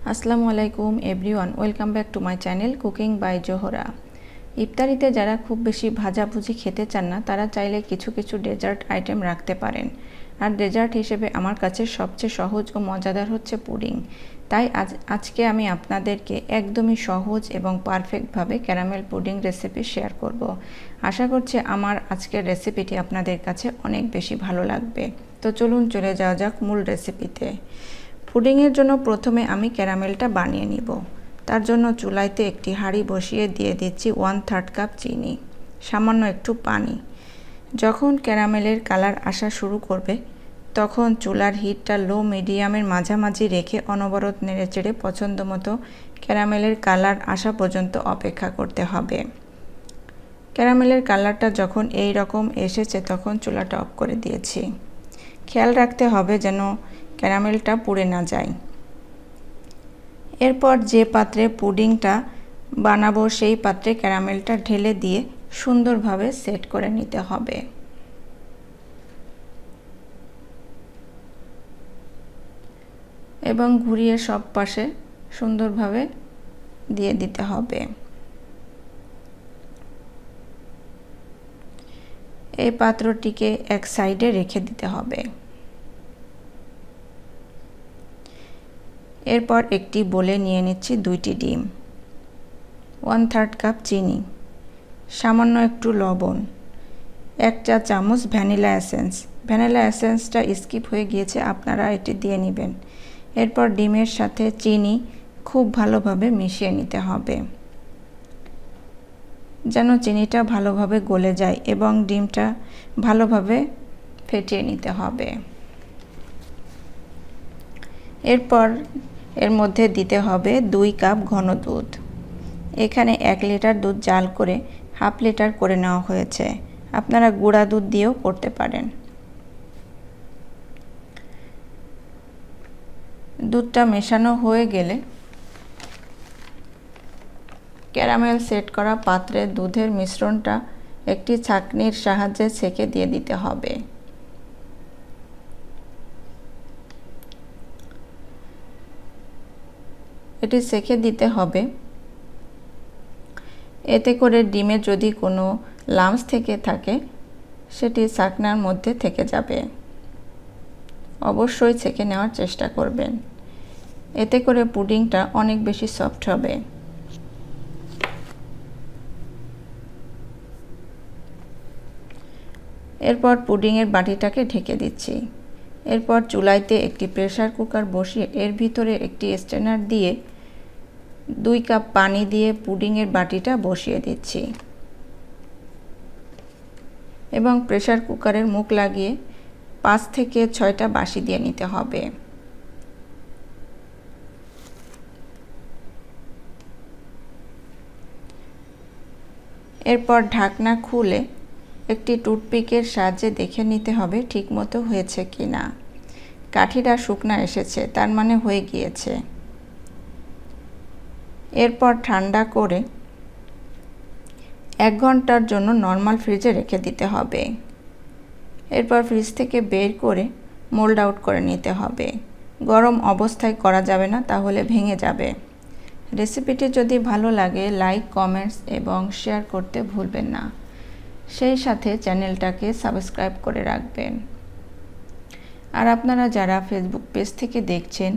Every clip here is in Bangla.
আসসালামু আলাইকুম everyone, welcome back to my channel cooking by Zohra. ইফতারিতে যারা খুব বেশি ভাজাভুজি খেতে চান না তারা চাইলে কিছু কিছু ডেজার্ট আইটেম রাখতে পারেন। আর ডেজার্ট হিসেবে আমার কাছে সবচেয়ে সহজ ও মজাদার হচ্ছে পুডিং। তাই আজকে আমি আপনাদেরকে একদমই সহজ এবং পারফেক্টভাবে ক্যারামেল পুডিং রেসিপি শেয়ার করব। আশা করছি আমার আজকের রেসিপিটি আপনাদের কাছে অনেক বেশি ভালো লাগবে। তো চলুন চলে যাওয়া যাক মূল রেসিপিতে। পুডিংয়ের জন্য প্রথমে আমি ক্যারামেলটা বানিয়ে নিব। তার জন্য চুলাইতে একটি হাঁড়ি বসিয়ে দিয়ে দিচ্ছি 1/3 কাপ চিনি, সামান্য একটু পানি। যখন ক্যারামেলের কালার আসা শুরু করবে তখন চুলার হিটটা লো মিডিয়ামের মাঝামাঝি রেখে অনবরত নেড়েচেড়ে পছন্দ মতো ক্যারামেলের কালার আসা পর্যন্ত অপেক্ষা করতে হবে। ক্যারামেলের কালারটা যখন এই রকম এসেছে তখন চুলাটা অফ করে দিয়েছি। খেয়াল রাখতে হবে যেন ক্যারামেলটা পুড়ে না যায়। এরপর যে পাত্রে পুডিংটা বানাবো সেই পাত্রে ক্যারামেলটা ঢেলে দিয়ে সুন্দরভাবে সেট করে নিতে হবে। এবং ঘুরিয়ে সব পাশে সুন্দরভাবে দিয়ে দিতে হবে। এই পাত্রটিকে এক সাইডে রেখে দিতে হবে। এরপর একটি বোলে নিয়ে নিচ্ছি 2টি ডিম, 1/3 কাপ চিনি, সামান্য একটু লবণ, 1 চা চামচ ভ্যানিলা এসেন্স। ভ্যানিলা এসেন্সটা স্কিপ হয়ে গিয়েছে, আপনারা এটি দিয়ে নেবেন। এরপর ডিমের সাথে চিনি খুব ভালোভাবে মিশিয়ে নিতে হবে যেন চিনিটা ভালোভাবে গলে যায় এবং ডিমটা ভালোভাবে ফেটিয়ে নিতে হবে। এরপর এর মধ্যে দিতে হবে 2 কাপ ঘন দুধ। এখানে 1 লিটার দুধ জাল করে হাফ লিটার করে নেওয়া হয়েছে। আপনারা গুঁড়া দুধ দিয়েও করতে পারেন। দুধটা মেশানো হয়ে গেলে ক্যারামেল সেট করা পাত্রে দুধের মিশ্রণটা একটি ছাঁকনির সাহায্যে ছেঁকে দিয়ে দিতে হবে। এটি ছেঁকে দিতে হবে, এতে করে ডিমে যদি কোনো লাম্পস থেকে থাকে সেটি ছাঁকনার মধ্যে থেকে যাবে। অবশ্যই ছেঁকে নেওয়ার চেষ্টা করবেন, এতে করে পুডিংটা অনেক বেশি সফট হবে। এরপর পুডিংয়ের বাটিটাকে ঢেকে দিচ্ছি। এরপর চুলাইতে একটি প্রেসার কুকার বসিয়ে এর ভিতরে একটি স্ট্রেনার দিয়ে 2 কাপ পানি দিয়ে পুডিংয়ের বাটিটা বসিয়ে দিচ্ছি এবং প্রেসার কুকারের মুখ লাগিয়ে 5 থেকে 6টা বাঁশি দিয়ে নিতে হবে। এরপর ঢাকনা খুলে একটি টুথপিকের সাহায্যে দেখে নিতে হবে ঠিকমতো হয়েছে কিনা। কাঠিটা শুকনা এসেছে, তার মানে হয়ে গিয়েছে। এরপর ঠান্ডা করে 1 ঘন্টার জন্য নর্মাল ফ্রিজে রেখে দিতে হবে। এরপর ফ্রিজ থেকে বের করে মোল্ড আউট করে নিতে হবে। গরম অবস্থায় করা যাবে না, তাহলে ভেঙে যাবে। রেসিপিটি যদি ভালো লাগে লাইক, কমেন্টস এবং শেয়ার করতে ভুলবেন না। সেই সাথে চ্যানেলটাকে সাবস্ক্রাইব করে রাখবেন। আর আপনারা যারা ফেসবুক পেজ থেকে দেখছেন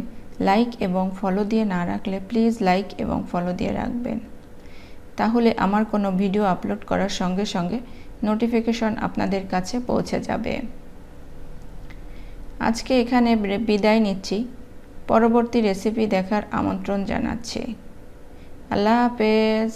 লাইক এবং ফলো দিয়ে না রাখলে প্লিজ লাইক এবং ফলো দিয়ে রাখবেন, তাহলে আমার কোনো ভিডিও আপলোড করার সঙ্গে সঙ্গে নোটিফিকেশন আপনাদের কাছে পৌঁছে যাবে। আজকে এখানে বিদায় নিচ্ছি, পরবর্তী রেসিপি দেখার আমন্ত্রণ জানাচ্ছি। আল্লাহ হাফেজ।